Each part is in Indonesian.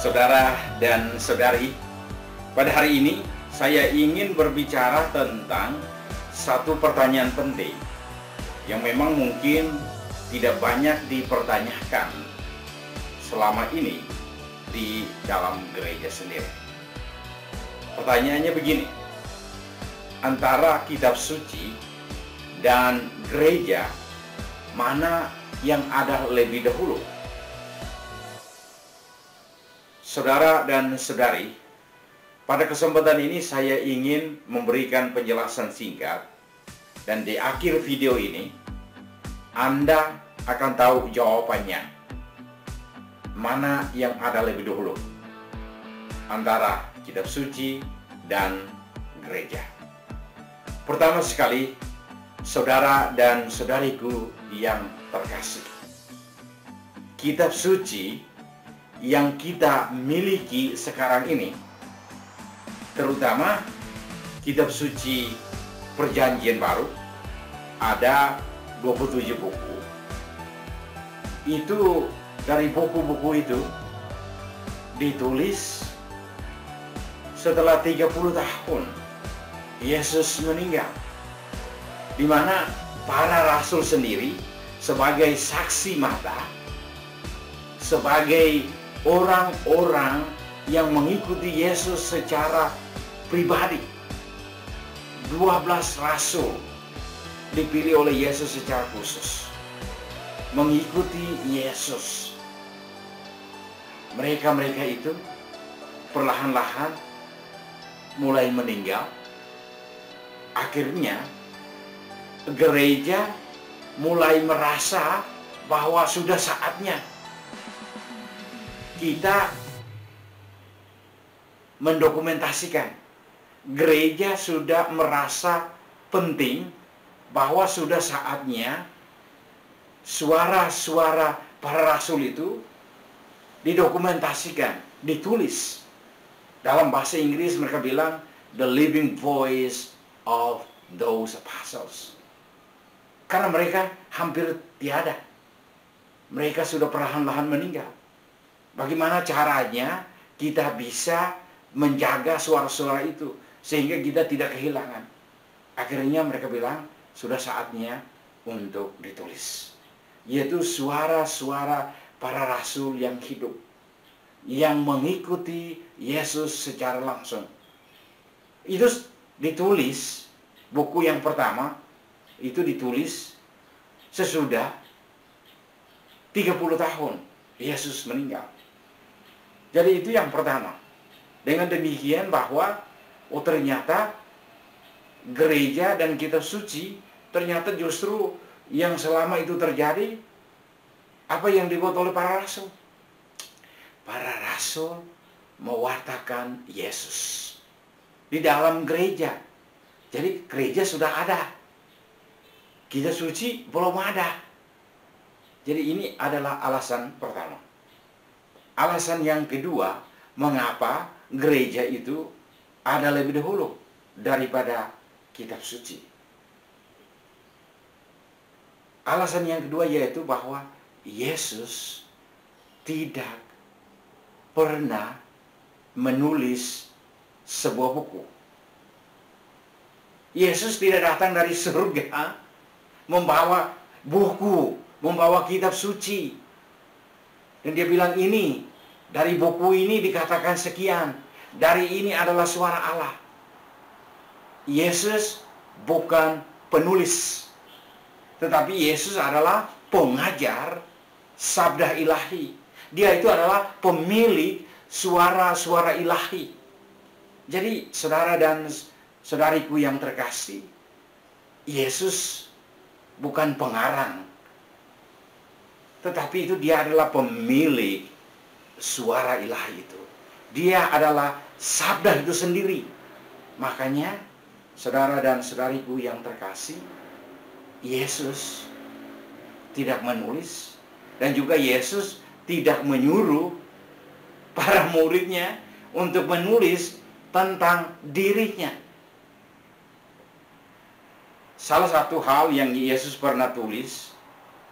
Saudara dan saudari, pada hari ini saya ingin berbicara tentang satu pertanyaan penting yang memang mungkin tidak banyak dipertanyakan selama ini di dalam gereja sendiri. Pertanyaannya begini, antara kitab suci dan gereja, mana yang ada lebih dahulu? Saudara dan saudari, pada kesempatan ini saya ingin memberikan penjelasan singkat, dan di akhir video ini Anda akan tahu jawabannya. Mana yang ada lebih dahulu antara kitab suci dan gereja? Pertama sekali, saudara dan saudariku yang terkasih, kitab suci yang kita miliki sekarang ini, terutama kitab suci Perjanjian Baru, ada 27 buku. Itu dari buku-buku itu ditulis setelah 30 tahun Yesus meninggal, di mana para rasul sendiri sebagai saksi mata, sebagai orang-orang yang mengikuti Yesus secara pribadi. 12 rasul dipilih oleh Yesus secara khusus mengikuti Yesus. Mereka-mereka itu perlahan-lahan mulai meninggal. Akhirnya gereja mulai merasa bahwa sudah saatnya kita mendokumentasikan. Gereja sudah merasa penting bahwa sudah saatnya suara-suara para rasul itu didokumentasikan, ditulis. Dalam bahasa Inggris mereka bilang the living voice of those apostles. Karena mereka hampir tiada. Mereka sudah perlahan-lahan meninggal. Bagaimana caranya kita bisa menjaga suara-suara itu sehingga kita tidak kehilangan? Akhirnya mereka bilang sudah saatnya untuk ditulis, yaitu suara-suara para rasul yang hidup, yang mengikuti Yesus secara langsung. Itu ditulis, buku yang pertama itu ditulis sesudah 30 tahun Yesus meninggal. Jadi itu yang pertama. Dengan demikian bahwa ternyata gereja dan kitab suci ternyata justru yang selama itu terjadi apa yang dibuat oleh para rasul. Para rasul mewartakan Yesus di dalam gereja. Jadi gereja sudah ada, kitab suci belum ada. Jadi ini adalah alasan pertama. Alasan yang kedua, mengapa gereja itu ada lebih dahulu daripada kitab suci. Alasan yang kedua yaitu bahwa Yesus tidak pernah menulis sebuah buku. Yesus tidak datang dari surga membawa buku, membawa kitab suci. Dan dia bilang ini, dari buku ini dikatakan sekian, dari ini adalah suara Allah. Yesus bukan penulis, tetapi Yesus adalah pengajar sabda ilahi. Dia itu adalah pemilik suara-suara ilahi. Jadi saudara dan saudariku yang terkasih, Yesus bukan pengarang, tetapi itu dia adalah pemilik suara ilahi itu. Dia adalah sabda itu sendiri. Makanya saudara dan saudariku yang terkasih, Yesus tidak menulis, dan juga Yesus tidak menyuruh para muridnya untuk menulis tentang dirinya. Salah satu hal yang Yesus pernah tulis,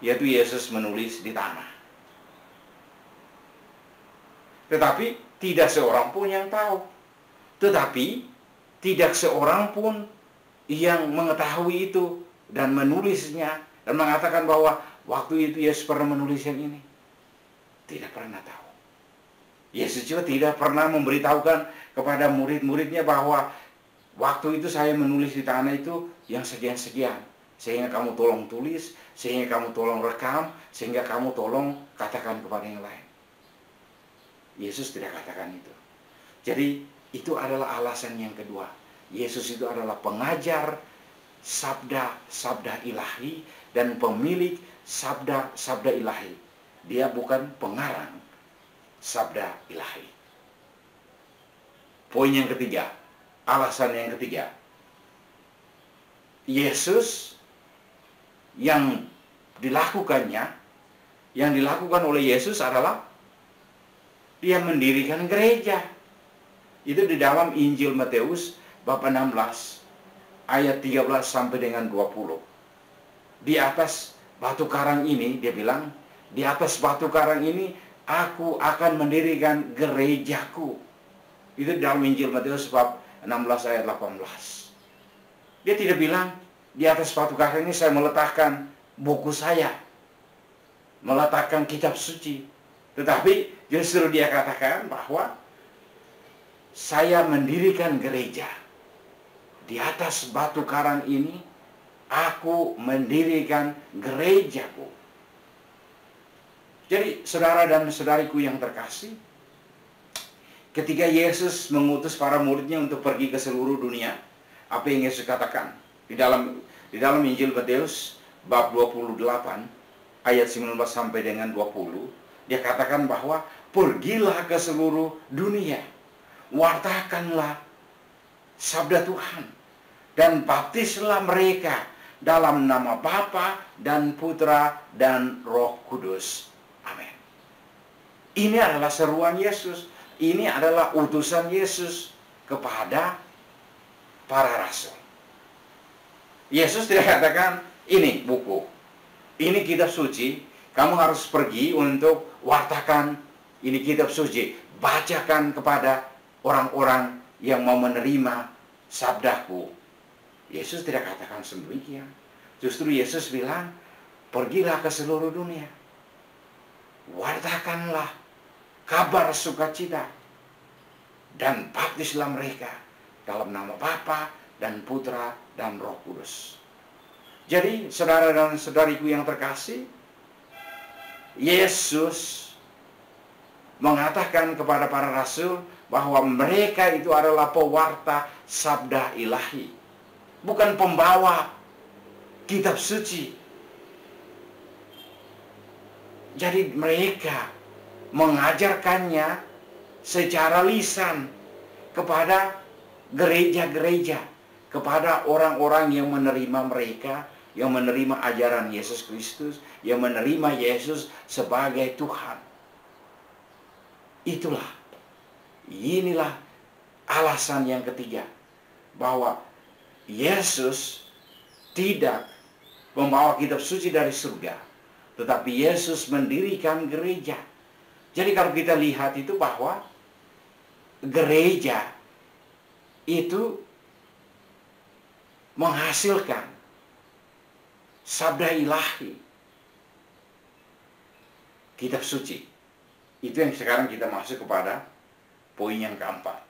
yaitu Yesus menulis di tanah. Tetapi tidak seorang pun yang tahu. Tetapi tidak seorang pun yang mengetahui itu dan menulisnya dan mengatakan bahwa waktu itu Yesus pernah menulis yang ini. Tidak pernah tahu. Yesus juga tidak pernah memberitahukan kepada murid-muridnya bahwa waktu itu saya menulis di tanah itu yang sekian-sekian. Sehingga kamu tolong tulis, sehingga kamu tolong rekam, sehingga kamu tolong katakan kepada yang lain. Yesus tidak katakan itu. Jadi itu adalah alasan yang kedua. Yesus itu adalah pengajar sabda-sabda ilahi dan pemilik sabda-sabda ilahi. Dia bukan pengarang sabda ilahi. Poin yang ketiga, alasan yang ketiga. Yesus yang dilakukan oleh Yesus adalah dia mendirikan gereja. Itu di dalam Injil Matius bab 16 ayat 13 sampai dengan 20. Di atas batu karang ini, dia bilang, di atas batu karang ini aku akan mendirikan gerejaku. Itu dalam Injil Matius bab 16 ayat 18. Dia tidak bilang, di atas batu karang ini saya meletakkan buku saya, meletakkan kitab suci. Tetapi justru dia katakan bahwa saya mendirikan gereja. Di atas batu karang ini aku mendirikan gerejaku. Jadi saudara dan saudariku yang terkasih, ketika Yesus mengutus para muridnya untuk pergi ke seluruh dunia, apa yang Yesus katakan? Di dalam Injil Matius bab 28 ayat 19 sampai dengan 20, dia katakan bahwa pergilah ke seluruh dunia, wartakanlah sabda Tuhan, dan baptislah mereka dalam nama Bapa dan Putra dan Roh Kudus. Amin. Ini adalah seruan Yesus. Ini adalah utusan Yesus kepada para rasul. Yesus tidak katakan, ini buku, ini kitab suci, kamu harus pergi untuk wartakan ini kitab suci, bacakan kepada orang-orang yang mau menerima sabdaku. Yesus tidak katakan sedemikian. Justru Yesus bilang, pergilah ke seluruh dunia, wartakanlah kabar sukacita, dan baptislah mereka dalam nama Bapa dan Putra dan Roh Kudus. Jadi saudara dan saudariku yang terkasih, Yesus mengatakan kepada para rasul bahwa mereka itu adalah pewarta sabda ilahi, bukan pembawa kitab suci. Jadi mereka mengajarkannya secara lisan kepada gereja-gereja, kepada orang-orang yang menerima mereka, yang menerima ajaran Yesus Kristus, yang menerima Yesus sebagai Tuhan. Inilah alasan yang ketiga, bahwa Yesus tidak membawa kitab suci dari surga, tetapi Yesus mendirikan gereja. Jadi kalau kita lihat itu bahwa gereja itu menghasilkan sabda ilahi, kitab suci. Itu yang sekarang kita masuk kepada poin yang keempat.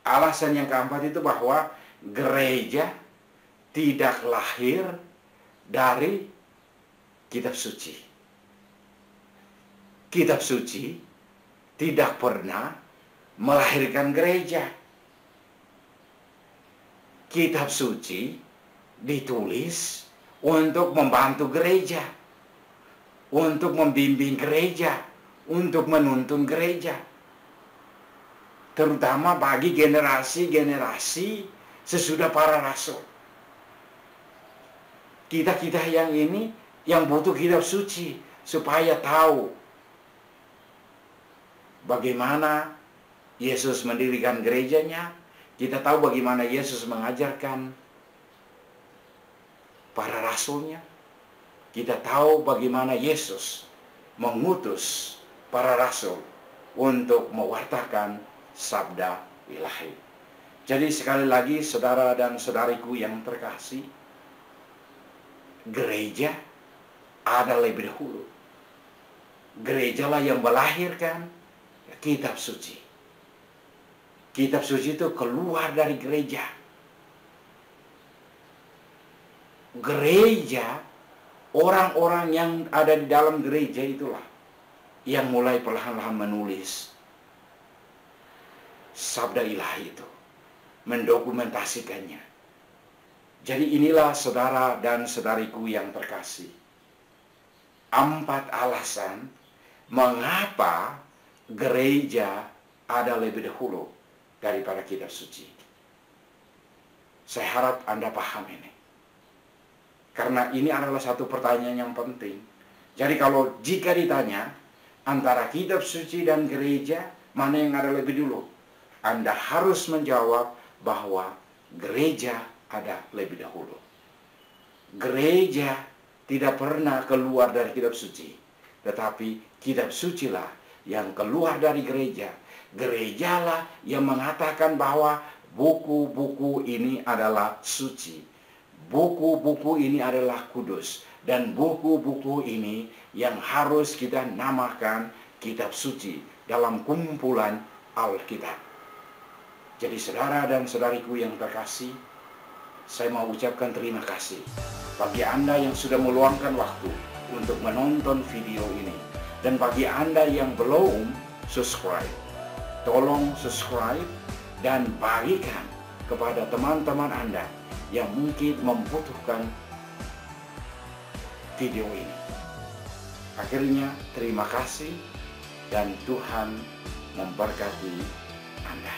Alasan yang keempat itu bahwa gereja tidak lahir dari kitab suci. Kitab suci tidak pernah melahirkan gereja. Kitab suci ditulis untuk membantu gereja, untuk membimbing gereja, untuk menuntun gereja, terutama bagi generasi-generasi sesudah para rasul. Kita yang ini yang butuh kitab suci supaya tahu bagaimana Yesus mendirikan gerejanya. Kita tahu bagaimana Yesus mengajarkan para rasulnya. Kita tahu bagaimana Yesus mengutus para rasul untuk mewartakan sabda ilahi. Jadi sekali lagi saudara dan saudariku yang terkasih, gereja ada lebih dahulu. Gerejalah yang melahirkan kitab suci. Kitab suci itu keluar dari gereja. Gereja, orang-orang yang ada di dalam gereja itulah yang mulai perlahan-lahan menulis sabda ilahi itu, mendokumentasikannya. Jadi inilah saudara dan saudariku yang terkasih, 4 alasan mengapa gereja ada lebih dahulu daripada kitab suci. Saya harap Anda paham ini. Karena ini adalah satu pertanyaan yang penting. Jadi kalau jika ditanya antara kitab suci dan gereja, mana yang ada lebih dulu? Anda harus menjawab bahwa gereja ada lebih dahulu. Gereja tidak pernah keluar dari kitab suci, tetapi kitab sucilah yang keluar dari gereja. Gerejalah yang mengatakan bahwa buku-buku ini adalah suci. Buku-buku ini adalah kudus. Dan buku-buku ini yang harus kita namakan kitab suci dalam kumpulan Alkitab. Jadi saudara dan saudariku yang terkasih, saya mau ucapkan terima kasih bagi Anda yang sudah meluangkan waktu untuk menonton video ini. Dan bagi Anda yang belum subscribe, tolong subscribe dan bagikan kepada teman-teman Anda yang mungkin membutuhkan video ini. Akhirnya terima kasih dan Tuhan memberkati Anda.